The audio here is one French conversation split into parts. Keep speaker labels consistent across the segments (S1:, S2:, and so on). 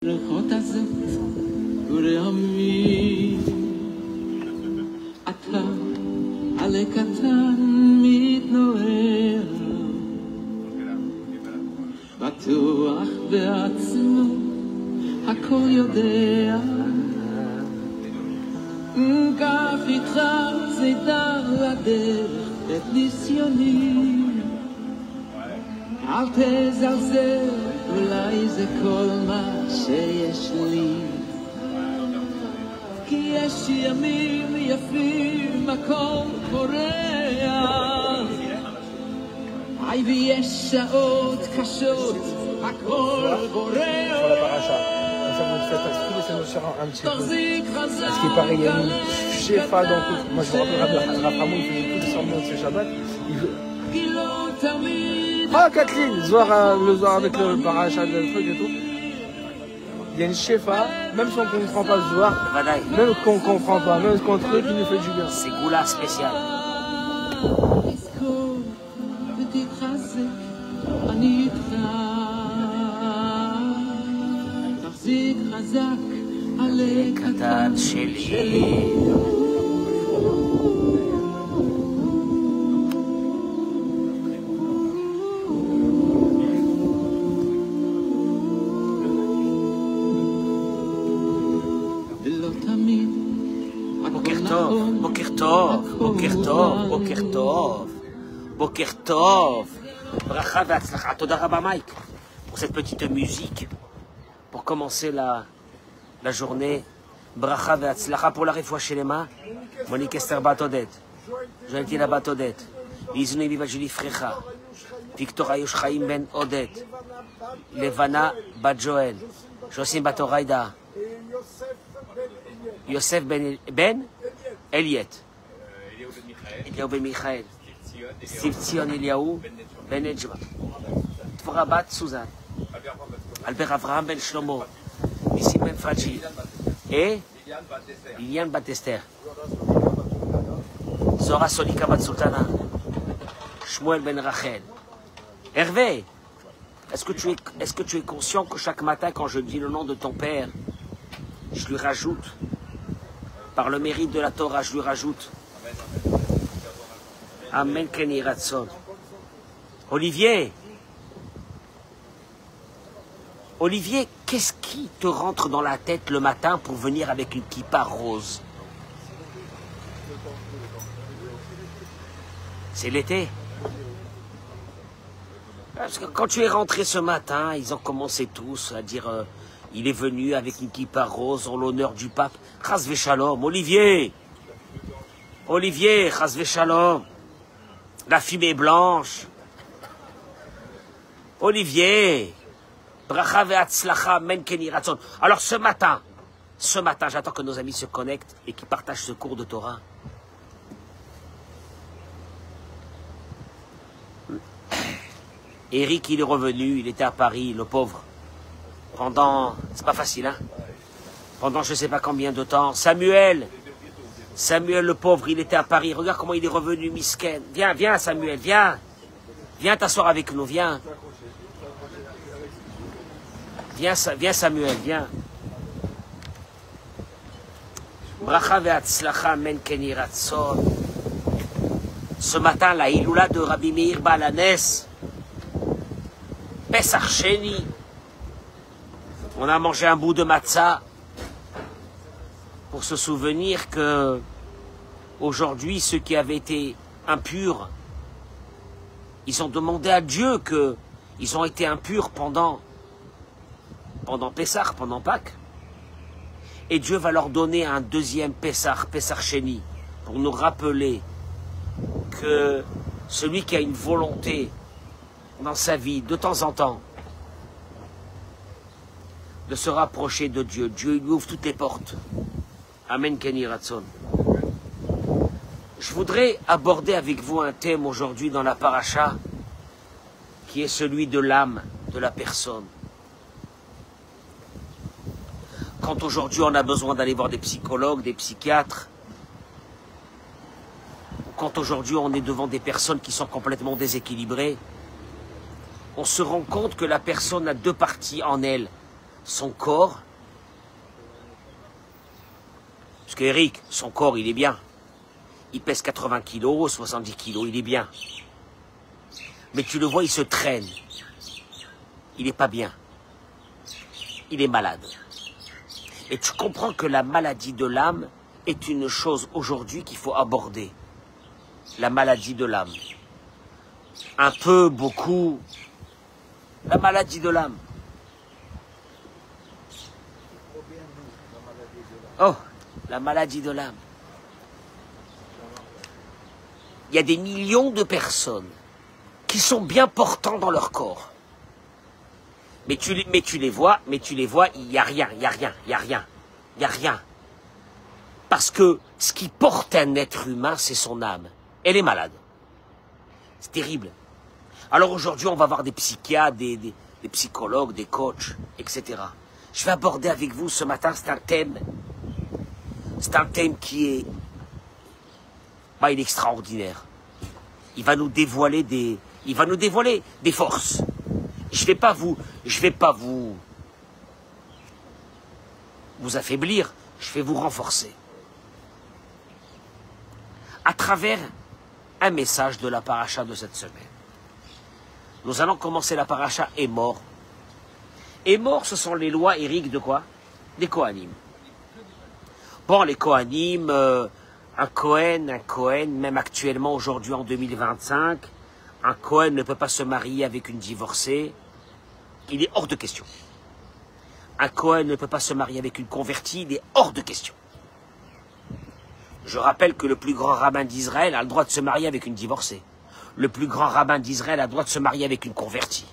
S1: ריחות הזאת ורעמים אתה עלה קטן מתנועע בטוח בעצמו הכל יודע כך איתך צידה לדרך את ניסיוני אל תזלזל אולי זה כל מה שיש לי כי יש ימים יפים הכל פורח היי ויש שעות קשות הכל בורח תחזיק חזק
S2: Parce qu'il paraît, il y a une shefa dans tout. Moi je me rappelle, Raphamou, il faisait tout descendant de ses Shabbat. Ah, Kathleen, le Zohar avec le paracha, le truc et tout. Il y a une shefa, même si on ne comprend pas le Zohar, même qu'on ne comprend pas, même qu'on truc, il nous fait du bien.
S3: C'est goula spécial. קטן שלי בוקר טוב, בוקר טוב, בוקר טוב, בוקר טוב, בוקר טוב ברכה והצלחה. תודה רבה מייק pour cette petite musique pour commencer la journée. Bracha ve'atzlacha pour la refoua shelema. Monique Esther Batodet. Joël Tina Batodet. Izuni Viva Julie Frecha. Victor Ayush Chaim Ben Odet. Levana Bat Joël. Josim Batoraïda. Yosef Ben Eliet. Eliaou Ben Michael. Steve Tzion Eliaou Ben Edjma. Tfora Bat Suzanne. Albert Avraham Ben Shlomo. Ici Ben Fadji. Et Liliane Batester. Zora Solika Bat Sultana. Shmuel Ben Rachel. Hervé, est-ce que tu es conscient que chaque matin, quand je dis le nom de ton père, je lui rajoute, par le mérite de la Torah, je lui rajoute Amen Keni Ratson. Olivier, qu'est-ce qui te rentre dans la tête le matin pour venir avec une kippa rose? C'est l'été. Parce que quand tu es rentré ce matin, ils ont commencé tous à dire il est venu avec une kippa rose en l'honneur du pape. Chas v'shalom, Olivier, chas v'shalom. La fumée blanche. Olivier. Bracha ve'atzlacha men keni ratzon. Alors ce matin, j'attends que nos amis se connectent et qu'ils partagent ce cours de Torah. Eric, il est revenu, il était à Paris, le pauvre. Pendant, c'est pas facile, hein. Pendant je sais pas combien de temps. Samuel, le pauvre, il était à Paris. Regarde comment il est revenu, misken. Viens Samuel, viens. Viens t'asseoir avec nous, viens. Viens Samuel, viens. Bracha ve'atzlacha men keni ratzon. Ce matin, la Iloula de Rabbi Meir Baal Hanes. Pesach Sheni. On a mangé un bout de matzah pour se souvenir que aujourd'hui, ceux qui avaient été impurs, ils ont demandé à Dieu qu'ils ont été impurs pendant Pessah, pendant Pâques. Et Dieu va leur donner un deuxième Pessah, Pessah Sheni, pour nous rappeler que celui qui a une volonté dans sa vie, de temps en temps, de se rapprocher de Dieu, Dieu lui ouvre toutes les portes. Amen Keni Ratzon. Je voudrais aborder avec vous un thème aujourd'hui dans la paracha qui est celui de l'âme de la personne. Quand aujourd'hui on a besoin d'aller voir des psychologues, des psychiatres, quand aujourd'hui on est devant des personnes qui sont complètement déséquilibrées, on se rend compte que la personne a deux parties en elle. son corps, parce que Eric, son corps, il est bien. Il pèse 80 kilos, 70 kilos, il est bien. Mais tu le vois, il se traîne. Il n'est pas bien. Il est malade. Et tu comprends que la maladie de l'âme est une chose aujourd'hui qu'il faut aborder. La maladie de l'âme. Un peu, beaucoup. La maladie de l'âme. Oh, la maladie de l'âme. Il y a des millions de personnes qui sont bien portants dans leur corps. Mais tu les vois, il n'y a rien, il n'y a rien, il n'y a rien, il n'y a rien. Parce que ce qui porte un être humain, c'est son âme. Elle est malade. C'est terrible. Alors aujourd'hui, on va voir des psychiatres, des psychologues, des coachs, etc. Je vais aborder avec vous ce matin, c'est un thème qui est, il est extraordinaire. Il va nous dévoiler des forces. Je vais pas vous affaiblir, je vais vous renforcer. À travers un message de la paracha de cette semaine. Nous allons commencer la paracha Émor. Émor, ce sont les lois, Eric, de quoi? Des Kohanim. Bon, les Kohanim, un Kohen, même actuellement, aujourd'hui en 2025, un Kohen ne peut pas se marier avec une divorcée. Il est hors de question. Un Kohen ne peut pas se marier avec une convertie, il est hors de question. Je rappelle que le plus grand rabbin d'Israël a le droit de se marier avec une divorcée. Le plus grand rabbin d'Israël a le droit de se marier avec une convertie.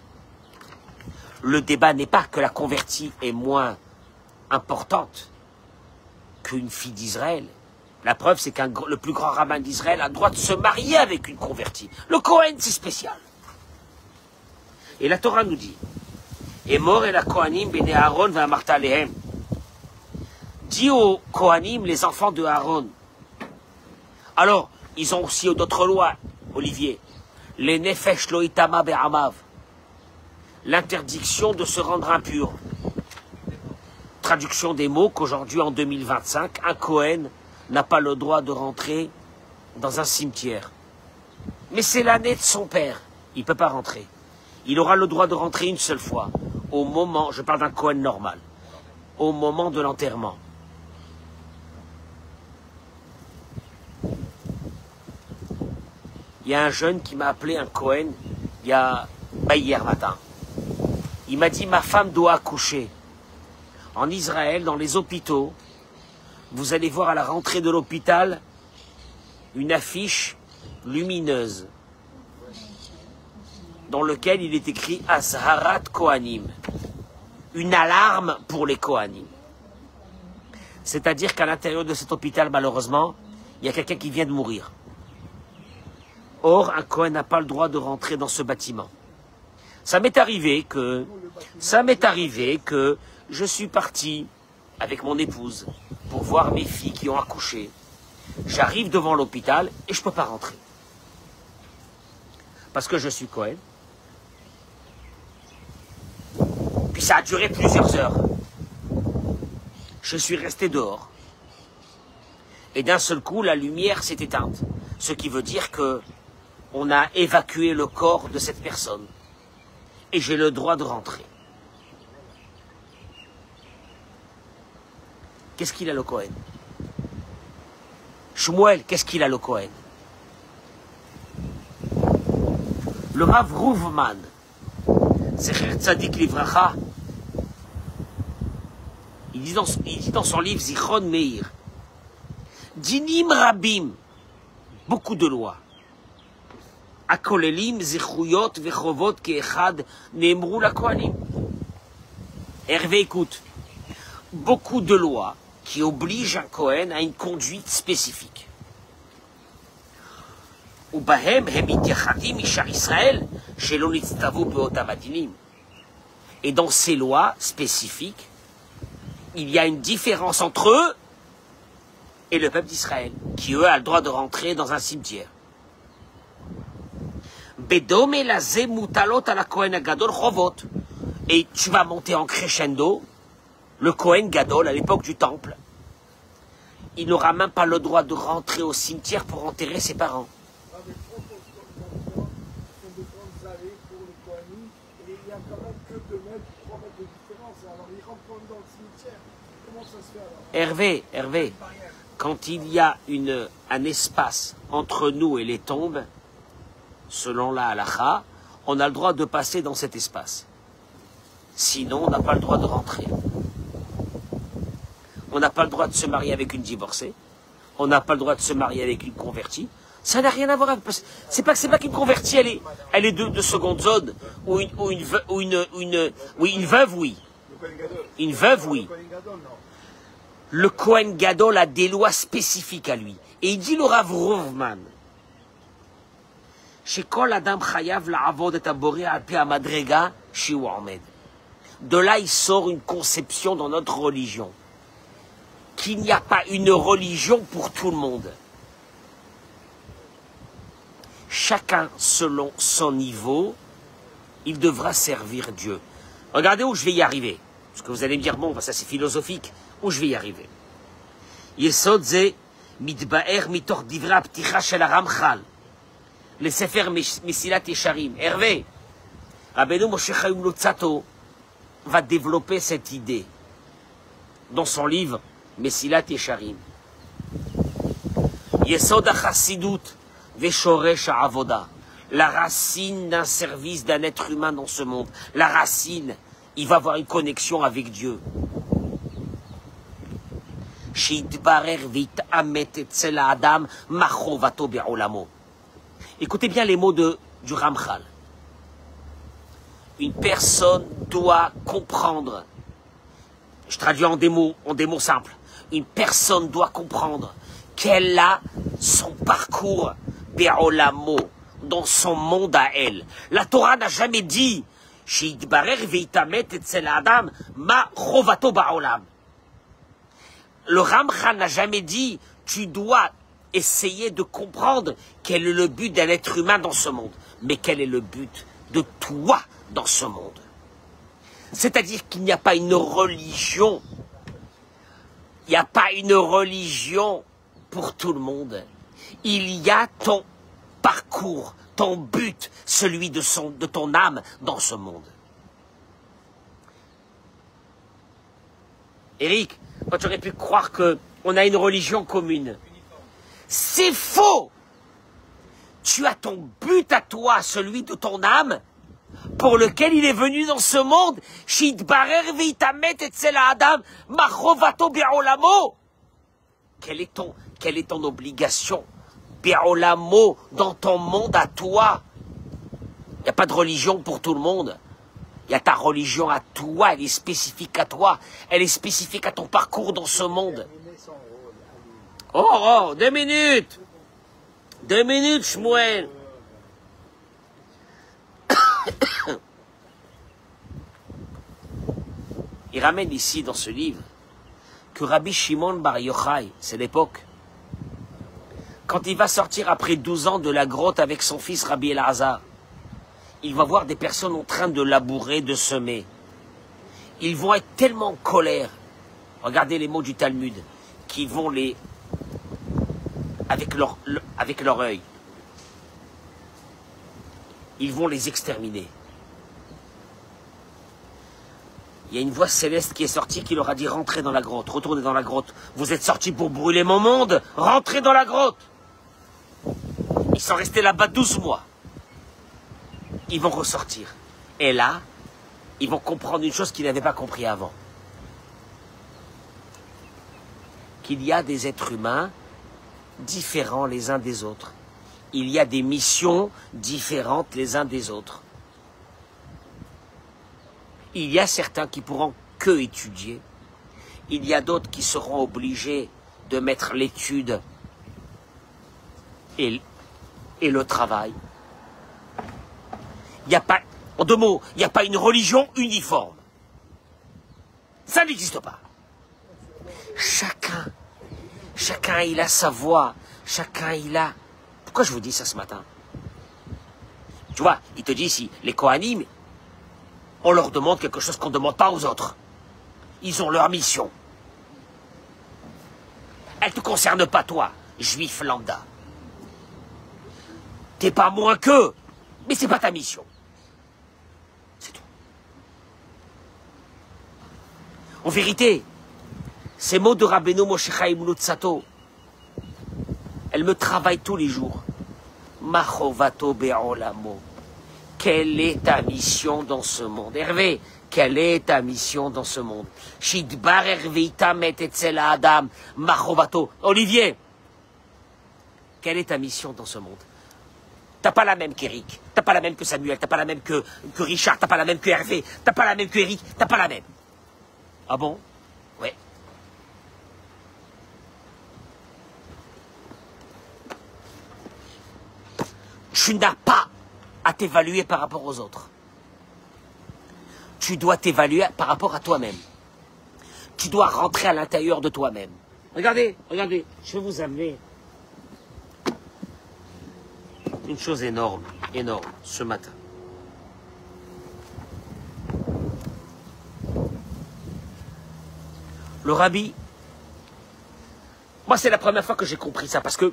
S3: Le débat n'est pas que la convertie est moins importante qu'une fille d'Israël. La preuve, c'est que le plus grand rabbin d'Israël a le droit de se marier avec une convertie. Le Kohen, c'est spécial. Et la Torah nous dit, Émor et la Kohanim, béné Aaron, va Martha Alehem. Dis aux Kohanim, les enfants de Aaron. Alors, ils ont aussi d'autres lois, Olivier. Les Nefesh lo itama be'amav. L'interdiction de se rendre impur. Traduction des mots qu'aujourd'hui, en 2025, un Kohen n'a pas le droit de rentrer dans un cimetière. Mais c'est l'année de son père. Il ne peut pas rentrer. Il aura le droit de rentrer une seule fois. Au moment, je parle d'un Kohen normal, au moment de l'enterrement. Il y a un jeune qui m'a appelé un Kohen hier matin. Il m'a dit, ma femme doit accoucher. En Israël, dans les hôpitaux, vous allez voir à la rentrée de l'hôpital une affiche lumineuse dans laquelle il est écrit Azharat Kohanim, une alarme pour les Kohanim. C'est-à-dire qu'à l'intérieur de cet hôpital, malheureusement, il y a quelqu'un qui vient de mourir. Or, un Kohen n'a pas le droit de rentrer dans ce bâtiment. Ça m'est arrivé que je suis parti avec mon épouse pour voir mes filles qui ont accouché. J'arrive devant l'hôpital et je ne peux pas rentrer. Parce que je suis Kohen. Puis ça a duré plusieurs heures. Je suis resté dehors. Et d'un seul coup, la lumière s'est éteinte. Ce qui veut dire que on a évacué le corps de cette personne. Et j'ai le droit de rentrer. Qu'est-ce qu'il a le Kohen? Shmuel, qu'est-ce qu'il a le Kohen? Le Rav Rouvman, Zecher Tzadik Livracha, il dit dans son livre Zichron Meir, Dinim Rabim, beaucoup de lois. Akolelim, Zichuyot, Vechovot, Keechad, Neemrou la Kohanim. Hervé, écoute, beaucoup de lois qui obligent un Kohen à une conduite spécifique. Ubahem, Hemitiachadim, Ishar Israël, Shelo Nitztavu Beotam Adinim. Et dans ces lois spécifiques, il y a une différence entre eux et le peuple d'Israël, qui eux a le droit de rentrer dans un cimetière. Bedome la zemutalot à la Kohen Agadol Chovot. Et tu vas monter en crescendo Le Kohen Gadol, à l'époque du temple, il n'aura même pas le droit de rentrer au cimetière pour enterrer ses parents. Hervé, quand il y a un espace entre nous et les tombes, selon la halakha, on a le droit de passer dans cet espace. Sinon, on n'a pas le droit de rentrer. On n'a pas le droit de se marier avec une divorcée. On n'a pas le droit de se marier avec une convertie. Ça n'a rien à voir avec... C'est pas qu'une convertie, elle est de seconde zone. Ou une veuve, oui. Une veuve, oui. Le Kohen Gadol a des lois spécifiques à lui. Et il dit le Rav Rovman, de là, il sort une conception dans notre religion. Qu'il n'y a pas une religion pour tout le monde. Chacun, selon son niveau, il devra servir Dieu. Regardez où je vais y arriver. Parce que vous allez me dire, bon, ça c'est philosophique. Où je vais y arriver. Yesod ze mitbaer mitor divra pticha shel Ramchal. Le Sefer Mesilat Yesharim. Hervé, Rabbeinu Moshe Chaim Luzzatto va développer cette idée dans son livre Mesilat Yesharim. Yesod HaChassidut Veshoresh HaAvoda. La racine d'un service d'un être humain dans ce monde. La racine, il va avoir une connexion avec Dieu. Écoutez bien les mots du Ramchal. Une personne doit comprendre, je traduis en des mots simples, une personne doit comprendre qu'elle a son parcours Be'olamo, dans son monde à elle. La Torah n'a jamais dit le Ramchal n'a jamais dit tu dois essayer de comprendre quel est le but d'un être humain dans ce monde, mais quel est le but de toi dans ce monde. C'est-à-dire qu'il n'y a pas une religion, il n'y a pas une religion pour tout le monde. Il y a ton parcours, ton but, celui de ton âme dans ce monde. Eric, quand tu aurais pu croire qu'on a une religion commune. C'est faux! Tu as ton but à toi, celui de ton âme, pour lequel il est venu dans ce monde. Quelle est ton obligation? Be'olamo, dans ton monde à toi. Il n'y a pas de religion pour tout le monde. Il y a ta religion à toi, elle est spécifique à toi. Elle est spécifique à ton parcours dans ce monde. Oh, 2 minutes. 2 minutes, Shmuel. Il ramène ici dans ce livre que Rabbi Shimon Bar Yochai, c'est l'époque, quand il va sortir après 12 ans de la grotte avec son fils Rabbi Elazar, il va voir des personnes en train de labourer, de semer. Ils vont être tellement en colère. Regardez les mots du Talmud, qui vont les... avec leur œil. Ils vont les exterminer. Il y a une voix céleste qui est sortie qui leur a dit rentrez dans la grotte, retournez dans la grotte. Vous êtes sortis pour brûler mon monde, rentrez dans la grotte. Ils sont restés là-bas 12 mois. Ils vont ressortir. Et là, ils vont comprendre une chose qu'ils n'avaient pas compris avant. Qu'il y a des êtres humains différents les uns des autres. Il y a des missions différentes les uns des autres. Il y a certains qui pourront que étudier. Il y a d'autres qui seront obligés de mettre l'étude et le travail. Il n'y a pas, en 2 mots, il n'y a pas une religion uniforme. Ça n'existe pas. Chacun il a sa voix. Chacun il a... Pourquoi je vous dis ça ce matin? Tu vois, il te dit ici, les Kohanim, on leur demande quelque chose qu'on ne demande pas aux autres. ils ont leur mission. Elle ne te concerne pas toi, juif lambda. T'es pas moins qu'eux, mais c'est pas ta mission. C'est tout. En vérité, ces mots de Rabbeinu Moshe Chaim Luzzatto, elles me travaillent tous les jours. Machovato be'olamo. Quelle est ta mission dans ce monde? Hervé, quelle est ta mission dans ce monde? Shidbar Hervé itamet etzel Adam. Machovato. Olivier, quelle est ta mission dans ce monde? T'as pas la même qu'Eric, t'as pas la même que Samuel, t'as pas la même que Richard, t'as pas la même que Hervé, t'as pas la même que Eric, t'as pas la même. Ah bon? Ouais. Tu n'as pas à t'évaluer par rapport aux autres. Tu dois t'évaluer par rapport à toi-même. Tu dois rentrer à l'intérieur de toi-même. Regardez, regardez, je vais vous amener une chose énorme, énorme, ce matin. Le rabbi, moi c'est la première fois que j'ai compris ça, parce que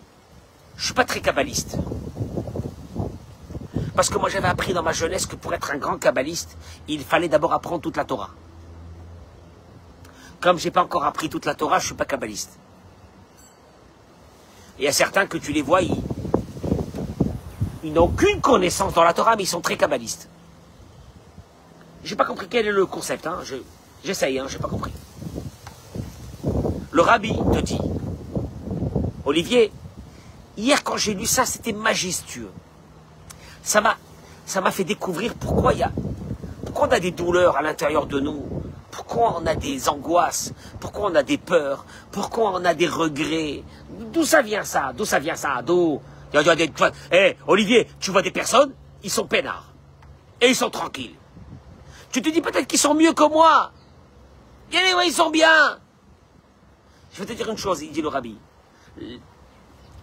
S3: je suis pas très kabbaliste. Parce que moi j'avais appris dans ma jeunesse que pour être un grand kabbaliste, il fallait d'abord apprendre toute la Torah. Comme j'ai pas encore appris toute la Torah, je suis pas kabbaliste. Il y a certains que tu les vois, ils n'ont aucune connaissance dans la Torah, mais ils sont très kabbalistes. J'ai pas compris quel est le concept, hein. J'essaye, hein, j'ai pas compris. Le rabbi te dit, Olivier, hier quand j'ai lu ça, c'était majestueux. Ça m'a fait découvrir pourquoi on a des douleurs à l'intérieur de nous, pourquoi on a des angoisses, pourquoi on a des peurs, pourquoi on a des regrets. D'où ça vient ça? D'où ça vient ça? D'où? Hey, Olivier, tu vois des personnes, ils sont peinards. Et ils sont tranquilles. Tu te dis peut-être qu'ils sont mieux que moi. Ils sont bien. Je vais te dire une chose, il dit le rabbi.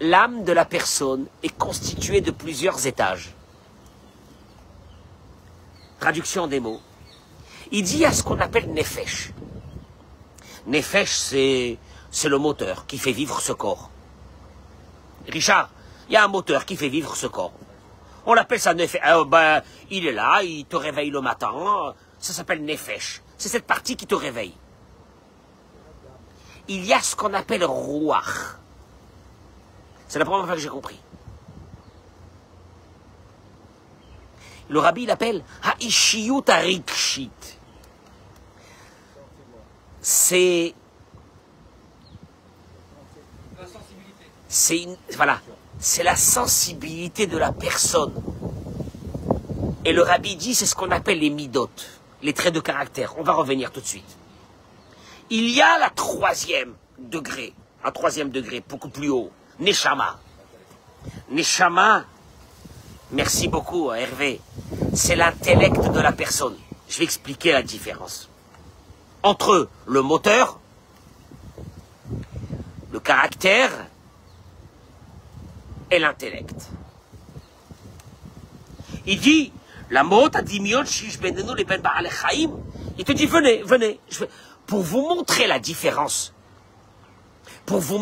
S3: L'âme de la personne est constituée de plusieurs étages. Traduction des mots. Il dit à ce qu'on appelle Nefesh. Nefesh, c'est le moteur qui fait vivre ce corps. Richard, il y a un moteur qui fait vivre ce corps. On l'appelle ça Nefesh. Il est là, il te réveille le matin. Ça s'appelle Nefesh. C'est cette partie qui te réveille. Il y a ce qu'on appelle Ruach. C'est la première fois que j'ai compris. Le rabbi l'appelle Ha'ishiyut Harikshit. C'est la sensibilité de la personne. Et le rabbi dit, c'est ce qu'on appelle les midot, les traits de caractère. On va revenir tout de suite. Il y a un troisième degré, beaucoup plus haut, Neshama. Neshama, merci beaucoup Hervé, c'est l'intellect de la personne. Je vais expliquer la différence. Entre le moteur, le caractère et l'intellect. Il dit, la mot a dit, il te dit, venez, pour vous montrer la différence, pour vous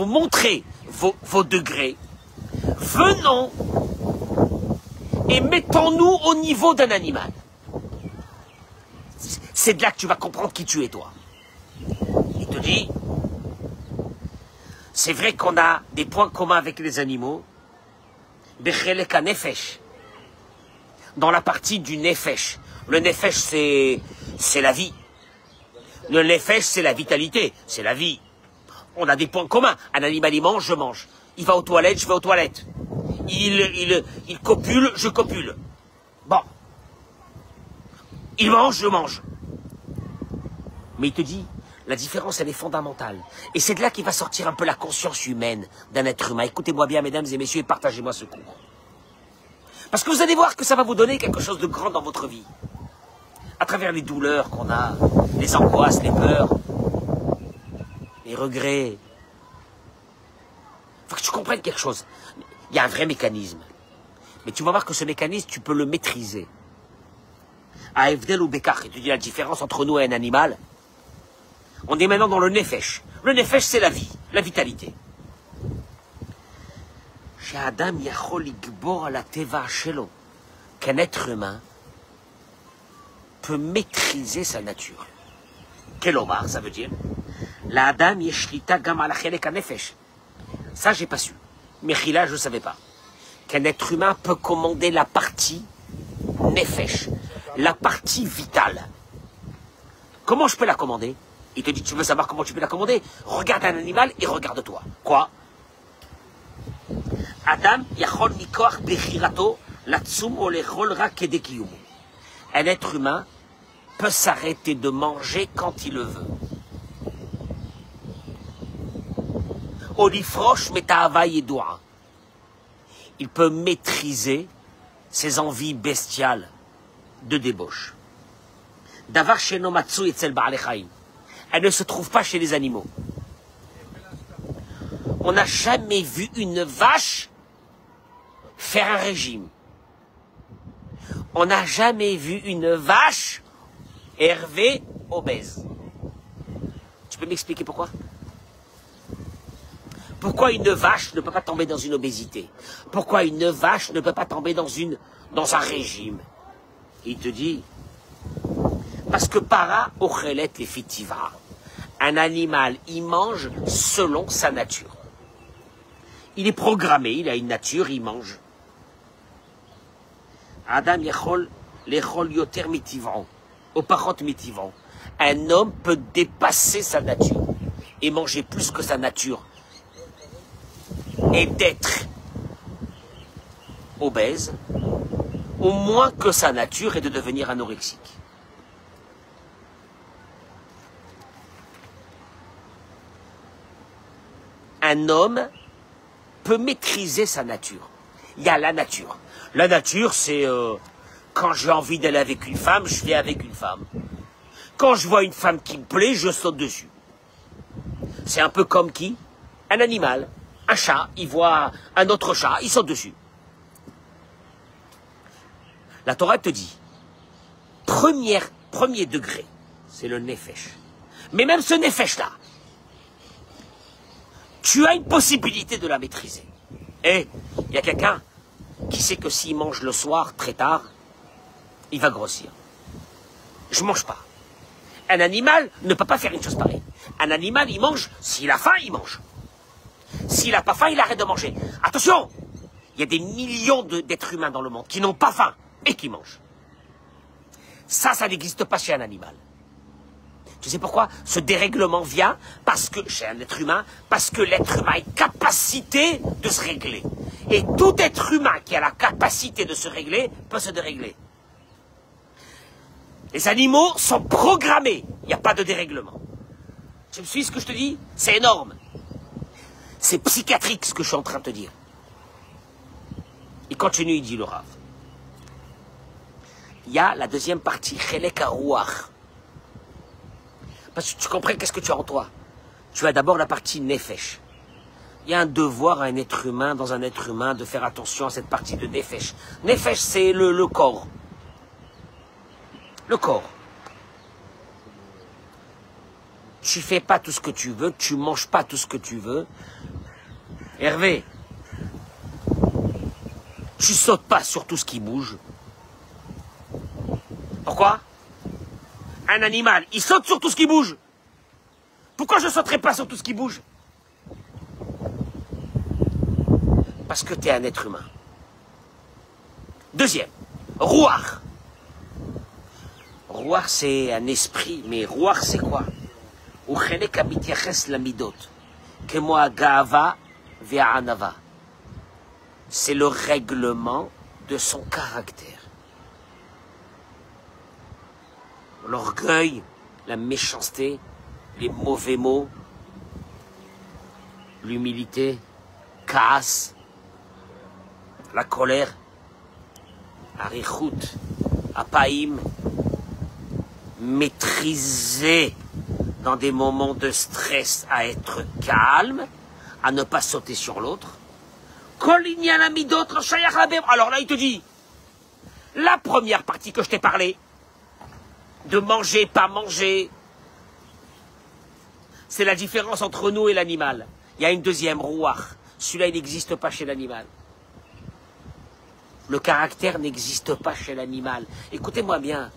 S3: montrer vos degrés, venons et mettons-nous au niveau d'un animal. C'est de là que tu vas comprendre qui tu es, toi. Il te dit, c'est vrai qu'on a des points communs avec les animaux, becheleka nefesh, dans la partie du nefesh. Le nefesh, c'est la vie. Le nefesh, c'est la vitalité, c'est la vie. On a des points communs. Un animal, il mange, je mange. Il va aux toilettes, je vais aux toilettes. Il copule, je copule. Bon. Il mange, je mange. Mais il te dit, la différence, elle est fondamentale. Et c'est de là qu'il va sortir un peu la conscience humaine d'un être humain. Écoutez-moi bien, mesdames et messieurs, et partagez-moi ce cours. Parce que vous allez voir que ça va vous donner quelque chose de grand dans votre vie. À travers les douleurs qu'on a, les angoisses, les peurs, les regrets. Il faut que tu comprennes quelque chose. Il y a un vrai mécanisme. Mais tu vas voir que ce mécanisme, tu peux le maîtriser. À Evdel ou Bekar, il te dit la différence entre nous et un animal, On est maintenant dans le nefesh. Le nefesh, c'est la vie, la vitalité. Qu'un être humain peut maîtriser sa nature. Quel omar, ça veut dire? La Adam yeshlita gam ala chelek nefesh. Ça, j'ai pas su. Mechila, je ne savais pas. Qu'un être humain peut commander la partie nefesh, la partie vitale. Comment je peux la commander? Il te dit, tu veux savoir comment tu peux la commander? Regarde un animal et regarde-toi. Quoi? Adam yachol mikoach bechirato latsum olechol ra kedekiyum. Un être humain peut s'arrêter de manger quand il le veut. Olifrosh metahava yedoua. Il peut maîtriser ses envies bestiales de débauche. Davar sheno matsu etzel ba'alei chaim. Elle ne se trouve pas chez les animaux. On n'a jamais vu une vache faire un régime. On n'a jamais vu une vache, Hervé, obèse. Tu peux m'expliquer pourquoi? Pourquoi une vache ne peut pas tomber dans une obésité? Pourquoi une vache ne peut pas tomber dans un régime? Il te dit, parce que para ochelet lefitiva. Un animal, il mange selon sa nature. Il est programmé, il a une nature, il mange. Adam yechol lechol yoter mitivron, opachot mitivron. Un homme peut dépasser sa nature et manger plus que sa nature et d'être obèse, au moins que sa nature est de devenir anorexique. Un homme peut maîtriser sa nature. Il y a la nature. La nature, c'est quand j'ai envie d'aller avec une femme, je vais avec une femme. Quand je vois une femme qui me plaît, je saute dessus. C'est un peu comme qui? Un animal. Un chat, il voit un autre chat, il saute dessus. La Torah te dit, premier degré, c'est le nefesh. Mais même ce nefesh-là, tu as une possibilité de la maîtriser. Et il y a quelqu'un qui sait que s'il mange le soir très tard, il va grossir. Je mange pas. Un animal ne peut pas faire une chose pareille. Un animal, il mange, s'il a faim, il mange. S'il n'a pas faim, il arrête de manger. Attention, il y a des millions d'êtres humains dans le monde qui n'ont pas faim et qui mangent. Ça n'existe pas chez un animal. Tu sais pourquoi? Ce dérèglement vient parce que, chez un être humain, parce que l'être humain a une capacité de se régler. Et tout être humain qui a la capacité de se régler peut se dérégler. Les animaux sont programmés. Il n'y a pas de dérèglement. Tu me suis ce que je te dis? C'est énorme. C'est psychiatrique ce que je suis en train de te dire. Il continue, il dit le Rav. Il y a la deuxième partie, Chelek HaRuach. Parce que tu comprends qu'est-ce que tu as en toi. Tu as d'abord la partie Nefesh. Il y a un devoir à un être humain, dans un être humain, de faire attention à cette partie de Nefesh. Nefesh, c'est le corps. Le corps. Tu fais pas tout ce que tu veux, tu manges pas tout ce que tu veux. Hervé, tu sautes pas sur tout ce qui bouge. Pourquoi? Un animal, il saute sur tout ce qui bouge. Pourquoi je sauterai pas sur tout ce qui bouge? Parce que tu es un être humain. Deuxième, Ruach. Ruach, c'est un esprit, mais Ruach, c'est quoi? Uchelek amitiaches lamidot, kemo agava ve'anava. C'est le règlement de son caractère. L'orgueil, la méchanceté, les mauvais mots, l'humilité, Kaas, la colère, Arichut, Apaïm, maîtriser dans des moments de stress à être calme, à ne pas sauter sur l'autre. Alors là, il te dit, la première partie que je t'ai parlé, de manger, pas manger, C'est la différence entre nous et l'animal. Il y a une deuxième, rouach. Celui-là, il n'existe pas chez l'animal. Le caractère n'existe pas chez l'animal. Écoutez-moi bien.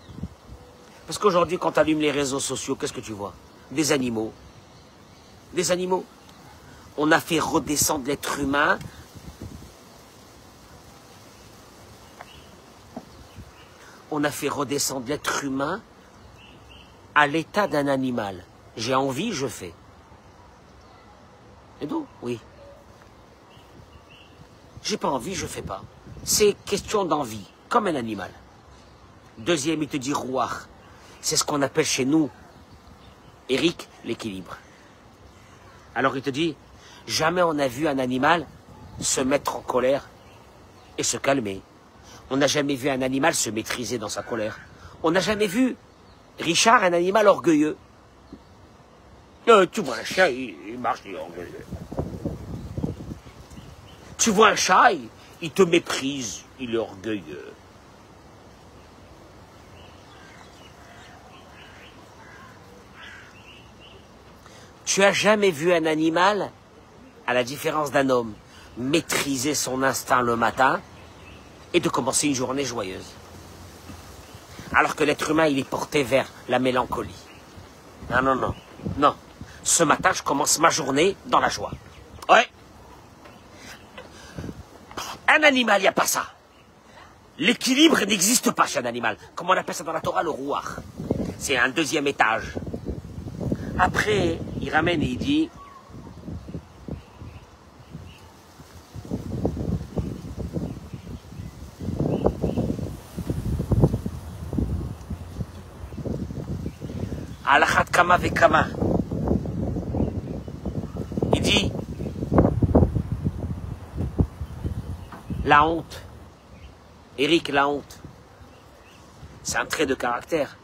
S3: Parce qu'aujourd'hui, quand tu allumes les réseaux sociaux, qu'est-ce que tu vois? Des animaux. Des animaux. On a fait redescendre l'être humain. On a fait redescendre l'être humain à l'état d'un animal. J'ai envie, je fais. Et donc, oui. J'ai pas envie, je fais pas. C'est question d'envie, comme un animal. Deuxième, il te dit rouach. C'est ce qu'on appelle chez nous, Eric, l'équilibre. Alors il te dit, jamais on a vu un animal se mettre en colère et se calmer. On n'a jamais vu un animal se maîtriser dans sa colère. On n'a jamais vu, Richard, un animal orgueilleux. Tu vois un chien, il marche, il est orgueilleux. Tu vois un chat, il te méprise, il est orgueilleux. Tu as jamais vu un animal, à la différence d'un homme, maîtriser son instinct le matin et de commencer une journée joyeuse. Alors que l'être humain, il est porté vers la mélancolie. Non, non, non, non. Ce matin, je commence ma journée dans la joie. Ouais. Un animal, il n'y a pas ça. L'équilibre n'existe pas chez un animal. Comme on appelle ça dans la Torah, le rouach. C'est un deuxième étage. Après, il ramène et il dit... Alachat kama vekama. Il dit... La honte. Eric, la honte. C'est un trait de caractère.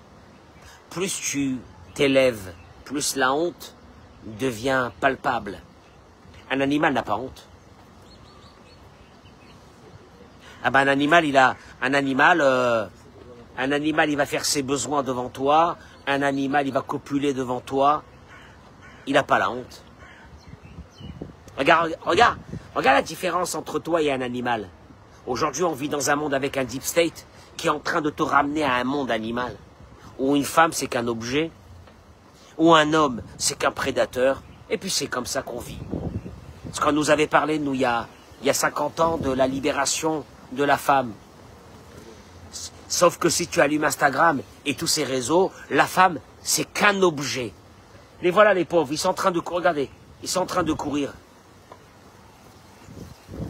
S3: Plus tu t'élèves, plus la honte devient palpable. Un animal n'a pas honte. Ah ben un animal, il va faire ses besoins devant toi. Un animal, il va copuler devant toi. Il n'a pas la honte. Regarde la différence entre toi et un animal. Aujourd'hui, on vit dans un monde avec un deep state qui est en train de te ramener à un monde animal. Où une femme, c'est qu'un objet. Où un homme, c'est qu'un prédateur. Et puis c'est comme ça qu'on vit. Parce qu'on nous avait parlé, nous, il y a 50 ans, de la libération de la femme. Sauf que si tu allumes Instagram et tous ces réseaux, la femme, c'est qu'un objet. Les voilà les pauvres, ils sont en train de courir. Regardez, ils sont en train de courir.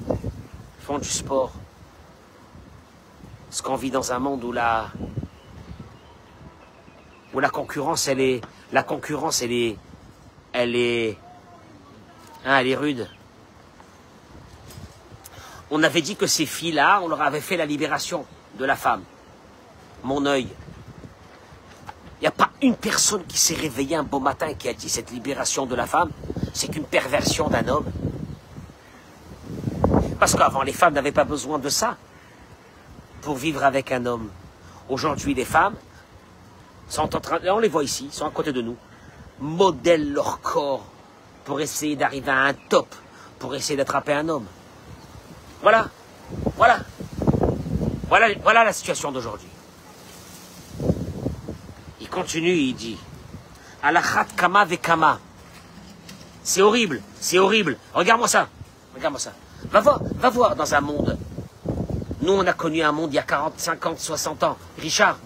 S3: Ils font du sport. Parce qu'on vit dans un monde où la concurrence, elle est rude. On avait dit que ces filles-là, on leur avait fait la libération de la femme. Mon œil. Il n'y a pas une personne qui s'est réveillée un beau matin et qui a dit cette libération de la femme, c'est qu'une perversion d'un homme. Parce qu'avant, les femmes n'avaient pas besoin de ça pour vivre avec un homme. Aujourd'hui, les femmes sont en train, on les voit ici, sont à côté de nous, modèlent leur corps pour essayer d'arriver à un top, pour essayer d'attraper un homme. Voilà la situation d'aujourd'hui. Il continue, il dit, Alachat kama vekama. C'est horrible, c'est horrible. Regarde-moi ça. Va voir dans un monde. Nous, on a connu un monde il y a 40, 50, 60 ans. Richard,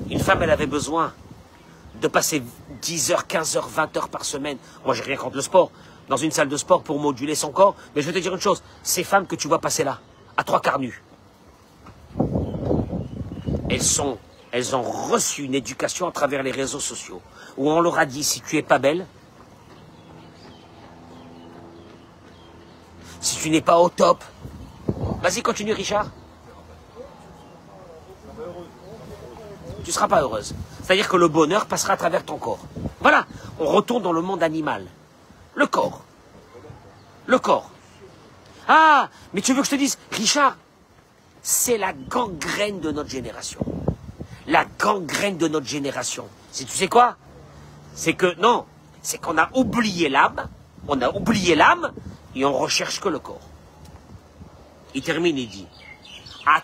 S3: une femme, elle avait besoin de passer 10 heures, 15 heures, 20 heures par semaine. Moi, j'ai rien contre le sport. Dans une salle de sport pour moduler son corps. Mais je vais te dire une chose. Ces femmes que tu vois passer là, à 3 quarts nues, elles ont reçu une éducation à travers les réseaux sociaux. Où on leur a dit, si tu es pas belle, si tu n'es pas au top, vas-y, continue, Richard. Tu ne seras pas heureuse. C'est-à-dire que le bonheur passera à travers ton corps. Voilà, on retourne dans le monde animal. Le corps. Ah, mais tu veux que je te dise, Richard, c'est la gangrène de notre génération. La gangrène de notre génération. Tu sais quoi? C'est que, non, c'est qu'on a oublié l'âme, et on recherche que le corps. Il termine, il dit, à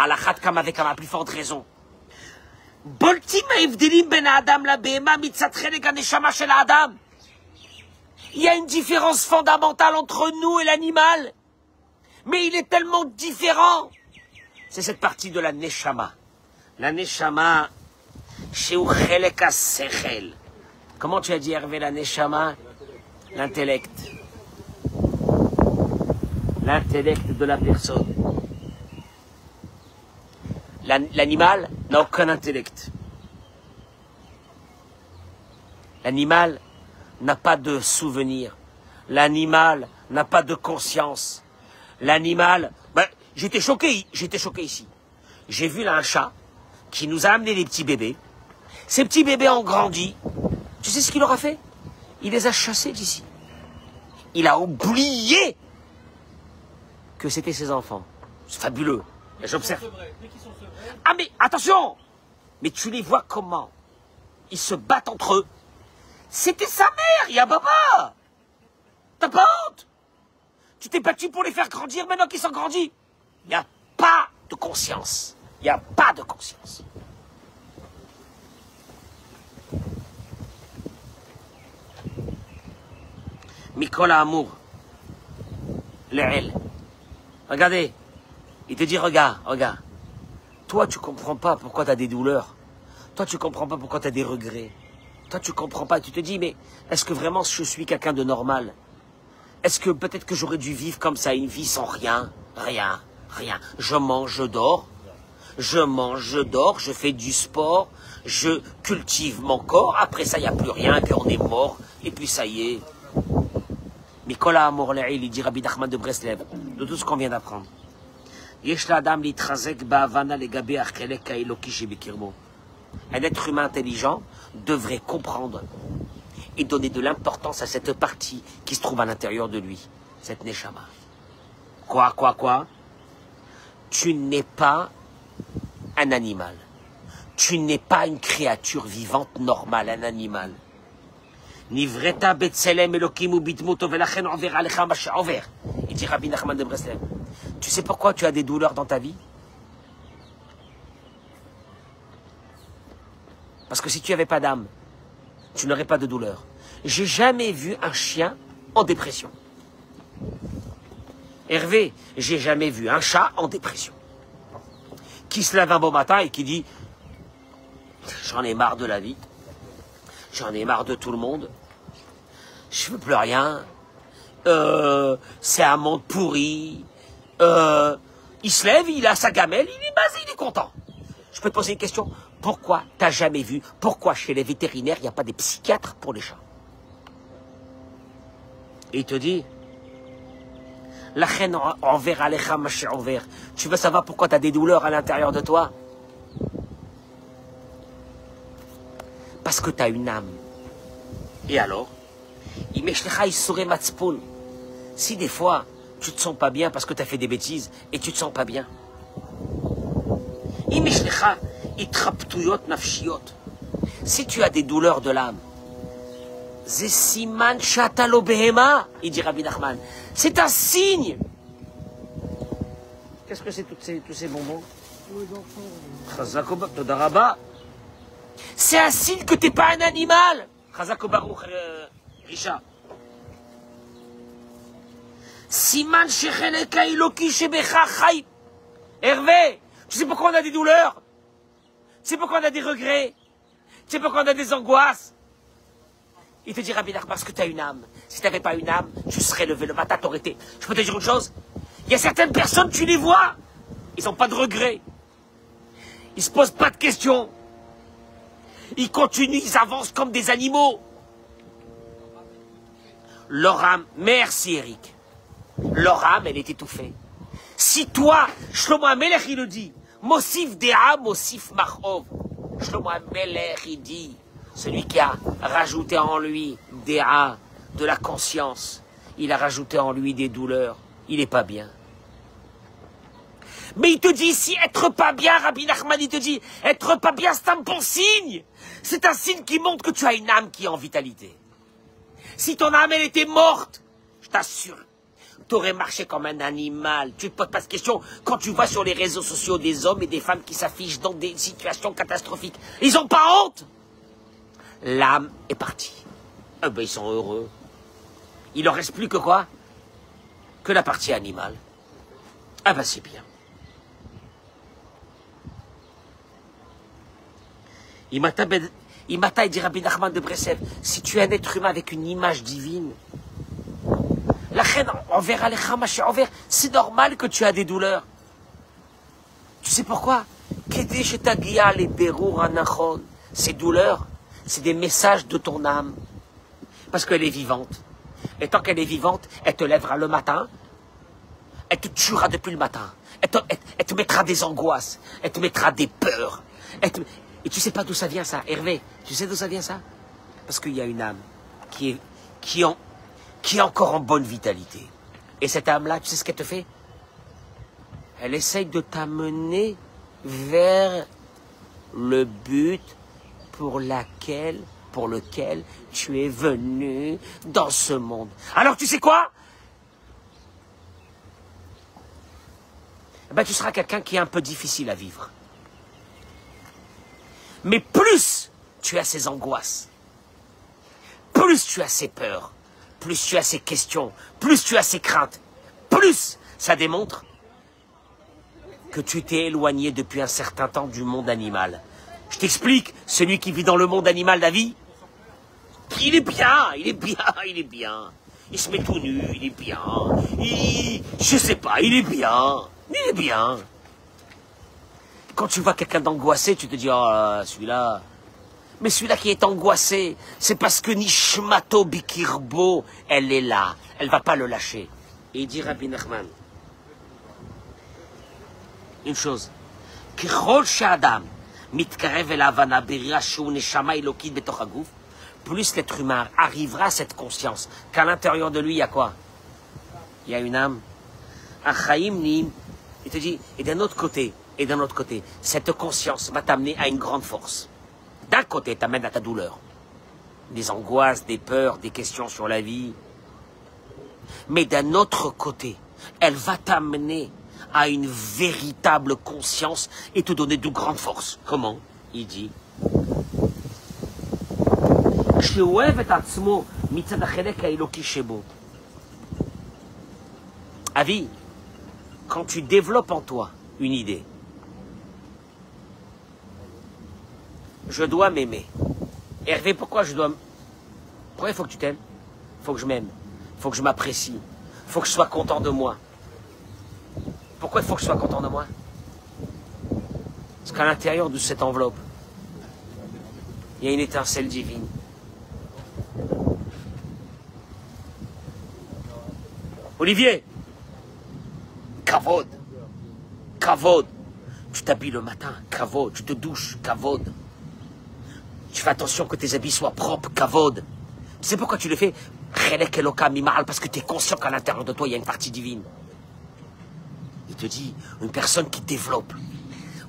S3: la khatkam avec ma plus forte raison. Il y a une différence fondamentale entre nous et l'animal. Mais il est tellement différent. C'est cette partie de la neshama. La neshama, comment tu as dit, Hervé, la neshama? L'intellect. L'intellect de la personne. L'animal n'a aucun intellect. L'animal n'a pas de souvenir. L'animal n'a pas de conscience. L'animal... Ben, j'étais choqué ici. J'ai vu là un chat qui nous a amené des petits bébés. Ces petits bébés ont grandi. Tu sais ce qu'il leur a fait? Il les a chassés d'ici. Il a oublié que c'était ses enfants. C'est fabuleux. J'observe. Ah mais attention! Mais tu les vois comment? Ils se battent entre eux. C'était sa mère, il y a baba! T'as pas honte? Tu t'es battu pour les faire grandir, maintenant qu'ils sont grandis. Il n'y a pas de conscience. Il n'y a pas de conscience. Mikola Amour. Regardez. Il te dit, regarde. Toi, tu comprends pas pourquoi tu as des douleurs. Toi, tu comprends pas pourquoi tu as des regrets. Toi, tu comprends pas. Tu te dis, mais est-ce que vraiment je suis quelqu'un de normal? Est-ce que peut-être que j'aurais dû vivre comme ça, une vie sans rien? Rien. Je mange, je dors. Je fais du sport. Je cultive mon corps. Après ça, il n'y a plus rien. Et puis on est mort. Et puis ça y est. Mikola Amour il dit Rabbi Nachman de Breslev, de tout ce qu'on vient d'apprendre. Un être humain intelligent devrait comprendre et donner de l'importance à cette partie qui se trouve à l'intérieur de lui, cette neshama. Quoi? Tu n'es pas un animal. Tu n'es pas une créature vivante normale, un animal. Nivreta betselem elokim ou bitmuto velachen envers alecha masha envers. Il dit Rabbi Nachman de Breslev. Tu sais pourquoi tu as des douleurs dans ta vie? Parce que si tu n'avais pas d'âme, tu n'aurais pas de douleur. J'ai jamais vu un chien en dépression. Hervé, j'ai jamais vu un chat en dépression. Qui se lève un beau matin et qui dit « J'en ai marre de la vie. J'en ai marre de tout le monde. Je veux plus rien. C'est un monde pourri. » Il se lève, il a sa gamelle, il est basé, il est content. Je peux te poser une question. Pourquoi t'as jamais vu, pourquoi chez les vétérinaires, il n'y a pas des psychiatres pour les chats? Et il te dit, la reine envers Alecha Maché envers. Tu veux savoir pourquoi tu as des douleurs à l'intérieur de toi? Parce que tu as une âme. Et alors, si des fois, tu te sens pas bien parce que tu as fait des bêtises et tu te sens pas bien. Si tu as des douleurs de l'âme, il dit Rabbi Nachman, c'est un signe. Qu'est-ce que c'est tous ces bonbons? C'est un signe que tu n'es pas un animal. Richard. Siman shecheleka iloki shebecha chai. Hervé, tu sais pourquoi on a des douleurs? Tu sais pourquoi on a des regrets? Tu sais pourquoi on a des angoisses? Il te dit Rabbi Nachman, parce que tu as une âme. Si tu n'avais pas une âme, tu serais levé le matin, t'aurais été. Je peux te dire une chose? Il y a certaines personnes, tu les vois, ils n'ont pas de regrets. Ils se posent pas de questions. Ils continuent, ils avancent comme des animaux. Leur âme, merci Eric. Leur âme, elle est étouffée. Si toi, Shlomo HaMelech, il le dit, Mosif Dea, Mosif Machov. Shlomo HaMelech, il dit, celui qui a rajouté en lui Dea, de la conscience, il a rajouté en lui des douleurs, il n'est pas bien. Mais il te dit ici, être pas bien, Rabbi Nachman, il te dit, être pas bien, c'est un bon signe. C'est un signe qui montre que tu as une âme qui est en vitalité. Si ton âme, elle était morte, je t'assure, t'aurais marché comme un animal. Tu ne te poses pas de questions quand tu vois sur les réseaux sociaux des hommes et des femmes qui s'affichent dans des situations catastrophiques. Ils n'ont pas honte. L'âme est partie. Eh ben, ils sont heureux. Il leur reste plus que quoi? Que la partie animale. Ah ben, c'est bien. Imata et dit Rabbi Nachman de Breslev, si tu es un être humain avec une image divine, la reine envers Alecha envers, c'est normal que tu as des douleurs. Tu sais pourquoi? Ces douleurs, c'est des messages de ton âme. Parce qu'elle est vivante. Et tant qu'elle est vivante, elle te lèvera le matin, elle te tuera depuis le matin, elle te mettra des angoisses, elle te mettra des peurs. Et tu sais pas d'où ça vient ça, Hervé? Tu sais d'où ça vient ça? Parce qu'il y a une âme qui est encore en bonne vitalité. Et cette âme-là, tu sais ce qu'elle te fait? Elle essaye de t'amener vers le but pour lequel tu es venu dans ce monde. Alors tu sais quoi? Ben, tu seras quelqu'un qui est un peu difficile à vivre. Mais plus tu as ces angoisses, plus tu as ces peurs, plus tu as ces questions, plus tu as ces craintes, plus ça démontre que tu t'es éloigné depuis un certain temps du monde animal. Je t'explique, celui qui vit dans le monde animal, la vie, il est bien, il est bien, il est bien. Il se met tout nu, il est bien. Je sais pas, il est bien, il est bien. Quand tu vois quelqu'un d'angoissé, tu te dis, oh, celui-là. Mais celui-là qui est angoissé, c'est parce que Nishmato Bikirbo, elle est là. Elle va pas le lâcher. Et il dit Rabbi Nachman, une chose. K'chol she'adam mitkarev el havana beria shu neshama elokit betoch haguf, plus l'être humain arrivera à cette conscience qu'à l'intérieur de lui, il y a quoi? Il y a une âme. Achaim nim. Il te dit, et d'un autre côté, cette conscience va t'amener à une grande force. D'un côté, t'amène à ta douleur. Des angoisses, des peurs, des questions sur la vie. Mais d'un autre côté, elle va t'amener à une véritable conscience et te donner de grandes forces. Comment? Il dit, Avi, quand tu développes en toi une idée, je dois m'aimer. Hervé, pourquoi il faut que tu t'aimes? Il faut que je m'aime. Il faut que je m'apprécie. Il faut que je sois content de moi. Pourquoi il faut que je sois content de moi? Parce qu'à l'intérieur de cette enveloppe, il y a une étincelle divine. Olivier, kavod, kavod. Tu t'habilles le matin, kavod. Tu te douches, kavod. Tu fais attention que tes habits soient propres, kavod. Tu sais pourquoi tu le fais? Parce que tu es conscient qu'à l'intérieur de toi, il y a une partie divine. Il te dit, une personne qui développe.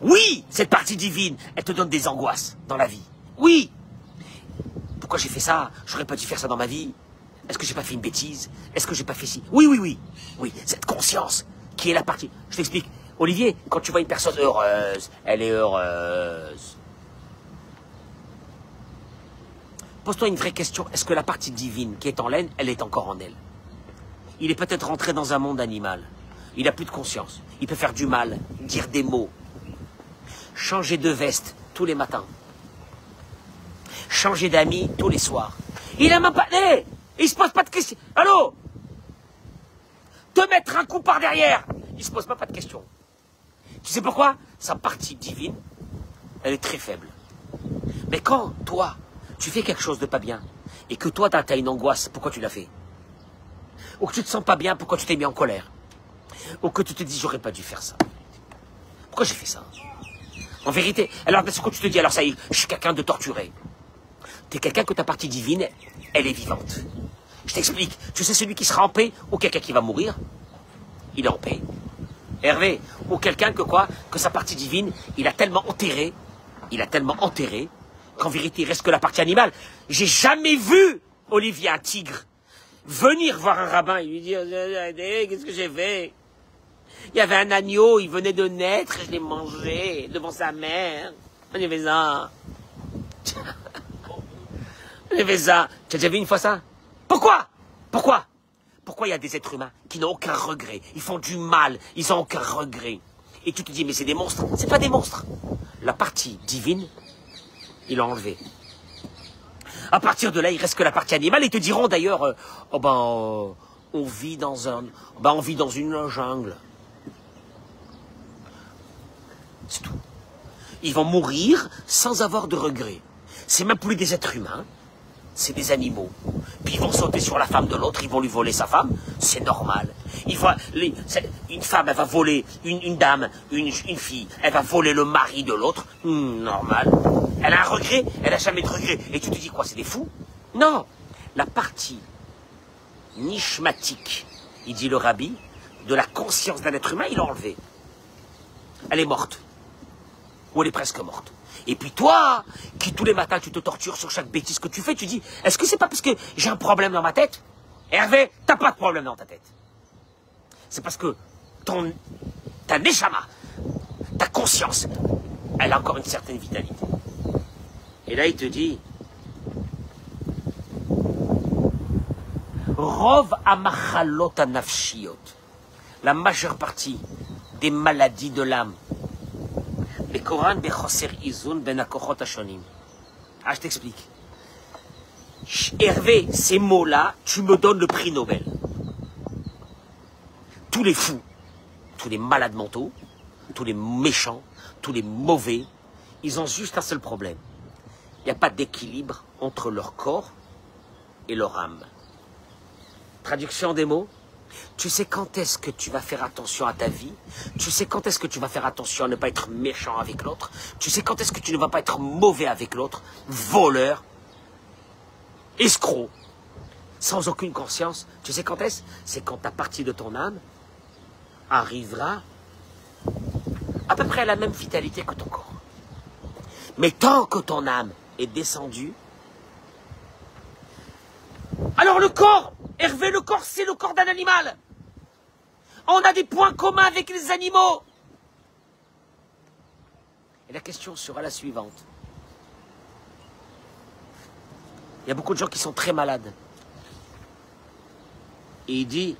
S3: Oui, cette partie divine, elle te donne des angoisses dans la vie. Oui. Pourquoi j'ai fait ça? J'aurais pas dû faire ça dans ma vie. Est-ce que j'ai pas fait une bêtise? Est-ce que j'ai pas fait ci? Oui, oui, oui. Oui, cette conscience qui est la partie. Je t'explique. Olivier, quand tu vois une personne heureuse, elle est heureuse. Pose-toi une vraie question. Est-ce que la partie divine qui est en l'aine, elle est encore en elle? Il est peut-être rentré dans un monde animal. Il n'a plus de conscience. Il peut faire du mal, dire des mots. Changer de veste tous les matins. Changer d'amis tous les soirs. Il n'a même pas... Hey, il se pose pas de questions. Allô? Te mettre un coup par derrière. Il se pose pas de questions. Tu sais pourquoi? Sa partie divine, elle est très faible. Mais quand, toi, tu fais quelque chose de pas bien, et que toi, tu as une angoisse, pourquoi tu l'as fait? Ou que tu te sens pas bien, pourquoi tu t'es mis en colère? Ou que tu te dis, j'aurais pas dû faire ça. Pourquoi j'ai fait ça? En vérité, alors parce que tu te dis, alors ça y est, je suis quelqu'un de torturé. Tu es quelqu'un que ta partie divine, elle est vivante. Je t'explique. Tu sais, celui qui sera en paix, ou quelqu'un qui va mourir, il est en paix. Hervé, ou quelqu'un que quoi? Que sa partie divine, il a tellement enterré, qu'en vérité, il reste que la partie animale. J'ai jamais vu, Olivier, un tigre, venir voir un rabbin et lui dire, qu'est-ce que j'ai fait? Il y avait un agneau, il venait de naître, et je l'ai mangé devant sa mère. On y fait ça. On y fait ça. Tu as déjà vu une fois ça? Pourquoi? Pourquoi? Pourquoi il y a des êtres humains qui n'ont aucun regret? Ils font du mal, ils n'ont aucun regret. Et tu te dis, mais c'est des monstres. C'est pas des monstres. La partie divine, il l'a enlevée. À partir de là, il reste que la partie animale. Ils te diront d'ailleurs, on vit dans une jungle. C'est tout. Ils vont mourir sans avoir de regrets. C'est même plus des êtres humains, c'est des animaux. Puis ils vont sauter sur la femme de l'autre, ils vont lui voler sa femme, c'est normal. Une femme, elle va voler une dame, une fille, elle va voler le mari de l'autre, normal. Elle a un regret, elle n'a jamais de regret. Et tu te dis quoi, c'est des fous? Non, la partie nishmatique, il dit le rabbi, de la conscience d'un être humain, il l'a enlevée. Elle est morte. Ou elle est presque morte. Et puis toi, qui tous les matins tu te tortures sur chaque bêtise que tu fais, tu dis, est-ce que c'est pas parce que j'ai un problème dans ma tête? Hervé, t'as pas de problème dans ta tête. C'est parce que ta neshama, ta conscience, elle a encore une certaine vitalité. Et là il te dit, Rov amachalot anafshiot, la majeure partie des maladies de l'âme, le Coran bechoser izun ben akochot hashonim. Ah, je t'explique. Hervé, ces mots-là, tu me donnes le prix Nobel. Tous les fous, tous les malades mentaux, tous les méchants, tous les mauvais, ils ont juste un seul problème. Il n'y a pas d'équilibre entre leur corps et leur âme. Traduction des mots. Tu sais quand est-ce que tu vas faire attention à ta vie? Tu sais quand est-ce que tu vas faire attention à ne pas être méchant avec l'autre? Tu sais quand est-ce que tu ne vas pas être mauvais avec l'autre? Voleur, escroc, sans aucune conscience. Tu sais quand est-ce? C'est quand ta partie de ton âme arrivera à peu près à la même vitalité que ton corps. Mais tant que ton âme est descendue, alors le corps, Hervé, le corps, c'est le corps d'un animal. On a des points communs avec les animaux. Et la question sera la suivante. Il y a beaucoup de gens qui sont très malades. Et il dit,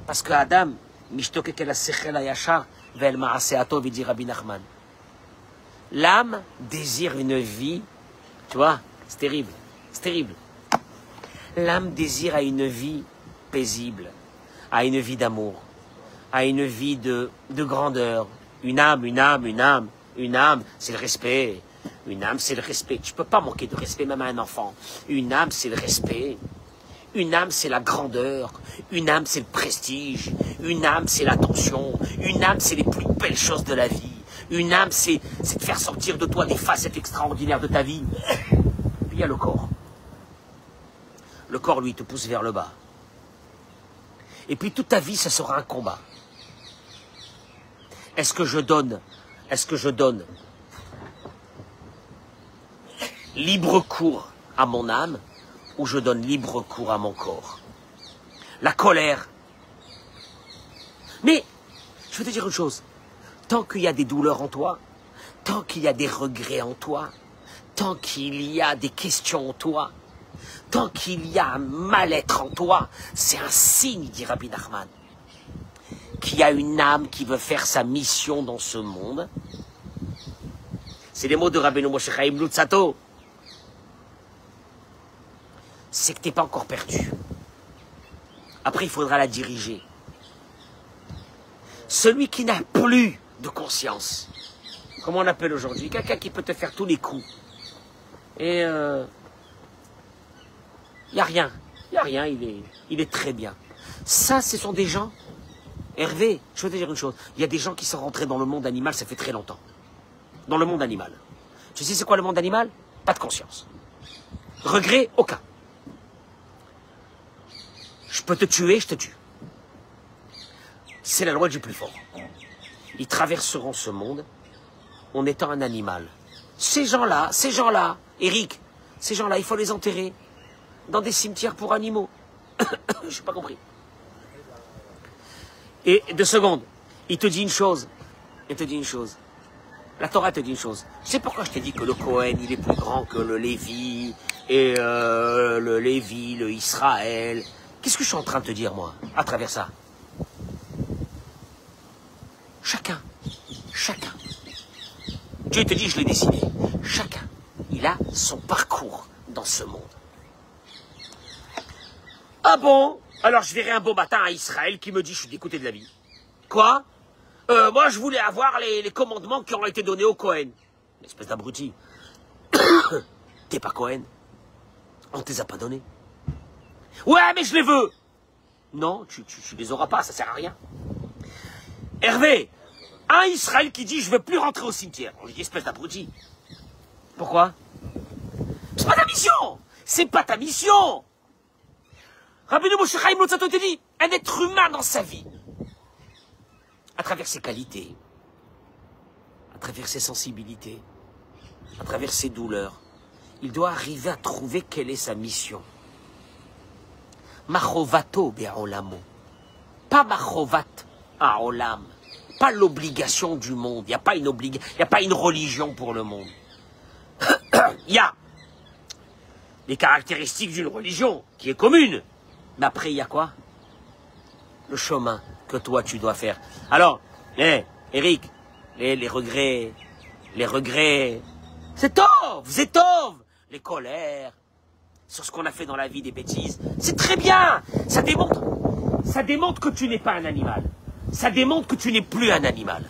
S3: parce que Adam, dit Rabbi Nachman, l'âme désire une vie, tu vois, c'est terrible, c'est terrible. L'âme désire à une vie paisible, à une vie d'amour, à une vie de grandeur. Une âme, c'est le respect. Une âme, c'est le respect. Tu ne peux pas manquer de respect même à un enfant. Une âme, c'est le respect. Une âme, c'est la grandeur. Une âme, c'est le prestige. Une âme, c'est l'attention. Une âme, c'est les plus belles choses de la vie. Une âme, c'est de faire sortir de toi des facettes extraordinaires de ta vie. Puis il y a le corps. Le corps, lui, te pousse vers le bas. Et puis toute ta vie, ce sera un combat. Est-ce que je donne libre cours à mon âme ou je donne libre cours à mon corps? La colère. Mais, je veux te dire une chose. Tant qu'il y a des douleurs en toi, tant qu'il y a des regrets en toi, tant qu'il y a des questions en toi, tant qu'il y a un mal-être en toi, c'est un signe, dit Rabbi Nachman, qu'il y a une âme qui veut faire sa mission dans ce monde. C'est les mots de Rabbeinu Moshe Chaim Luzzatto. C'est que tu n'es pas encore perdu. Après, il faudra la diriger. Celui qui n'a plus de conscience, comment on appelle aujourd'hui, quelqu'un qui peut te faire tous les coups. Et il n'y a rien, il est très bien. Ça, ce sont des gens, Hervé, je veux te dire une chose, il y a des gens qui sont rentrés dans le monde animal, ça fait très longtemps. Dans le monde animal. Tu sais c'est quoi le monde animal? Pas de conscience. Regret, aucun. Je peux te tuer, je te tue. C'est la loi du plus fort. Ils traverseront ce monde en étant un animal. Ces gens-là, Eric, ces gens-là, il faut les enterrer. dans des cimetières pour animaux. Je n'ai pas compris. Et 2 secondes, il te dit une chose. Il te dit une chose. La Torah te dit une chose. Tu sais pourquoi je t'ai dit que le Cohen, il est plus grand que le Lévi, et le Lévi, le Israël. Qu'est-ce que je suis en train de te dire, moi, à travers ça? Chacun. Dieu te dit, je l'ai dessiné. Chacun, il a son parcours dans ce monde. Ah bon? Alors je verrai un beau matin à Israël qui me dit, je suis dégoûté de la vie. Quoi? Moi, je voulais avoir les commandements qui ont été donnés au Cohen. Espèce d'abruti. T'es pas Cohen. On te les a pas donnés. Ouais, mais je les veux. Non, tu les auras pas, ça sert à rien. Hervé, un Israël qui dit, je veux plus rentrer au cimetière. On lui dit, espèce d'abruti. Pourquoi? C'est pas ta mission. C'est pas ta mission. Rabbeinu Moshe Chaim Luzzatto te dit, un être humain dans sa vie, à travers ses qualités, à travers ses sensibilités, à travers ses douleurs, il doit arriver à trouver quelle est sa mission. Machovato be'olamo. Pas machovat ha'olam. Pas l'obligation du monde. Il n'y a pas une religion pour le monde. Il y a les caractéristiques d'une religion qui est commune. Mais après, il y a quoi? Le chemin que toi, tu dois faire. Alors, Eric, les regrets, c'est tov, les colères, sur ce qu'on a fait dans la vie, des bêtises, c'est très bien. Ça démontre que tu n'es pas un animal. Ça démontre que tu n'es plus un animal.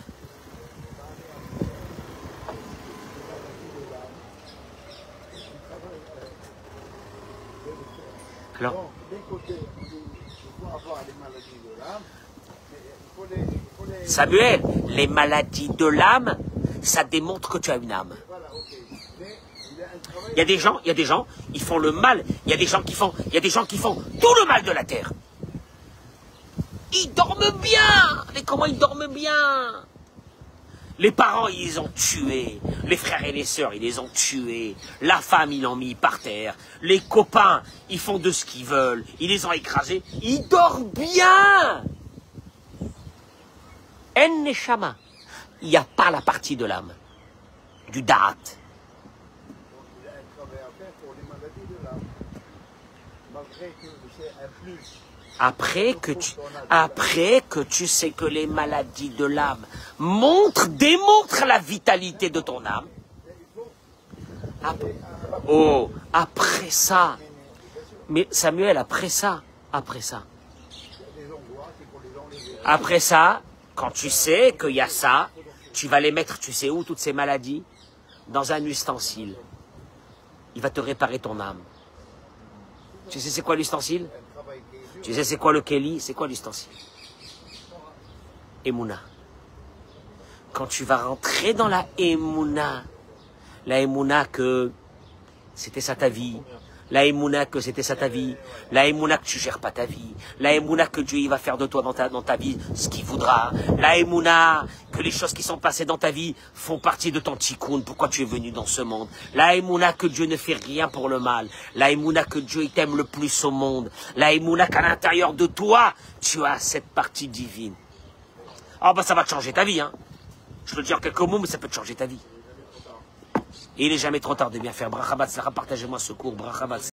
S3: Alors, Samuel, les maladies de l'âme, ça démontre que tu as une âme. Il y a des gens, ils font le mal. Il y a des gens qui font tout le mal de la terre. Ils dorment bien. Mais comment ils dorment bien? Les parents, ils les ont tués. Les frères et les sœurs, ils les ont tués. La femme, ils l'ont mis par terre. Les copains, ils font de ce qu'ils veulent. Ils les ont écrasés. Ils dorment bien. En neshama. Il n'y a pas la partie de l'âme. Du da'at. Après que tu sais que les maladies de l'âme démontrent la vitalité de ton âme. Après ça. Mais Samuel, après ça, quand tu sais qu'il y a ça, tu vas les mettre, tu sais où, toutes ces maladies? Dans un ustensile. Il va te réparer ton âme. Tu sais c'est quoi l'ustensile? Tu sais c'est quoi le Kéli? C'est quoi l'ustensile? Emouna. Quand tu vas rentrer dans la Emouna que c'était ça ta vie, la Emouna que c'était ça ta vie, la Emouna que tu gères pas ta vie, la Emouna que Dieu il va faire de toi dans ta vie ce qu'il voudra, la Emouna que les choses qui sont passées dans ta vie font partie de ton tikkun, pourquoi tu es venu dans ce monde, la Emouna que Dieu ne fait rien pour le mal, la Emouna que Dieu t'aime le plus au monde, la Emouna qu'à l'intérieur de toi, tu as cette partie divine. Ah bah ça va te changer ta vie, hein. Je peux te dire quelques mots, mais ça peut te changer ta vie. Et il n'est jamais trop tard de bien faire. Bracha Batzlacha, partagez-moi ce cours. Bracha Batzlacha.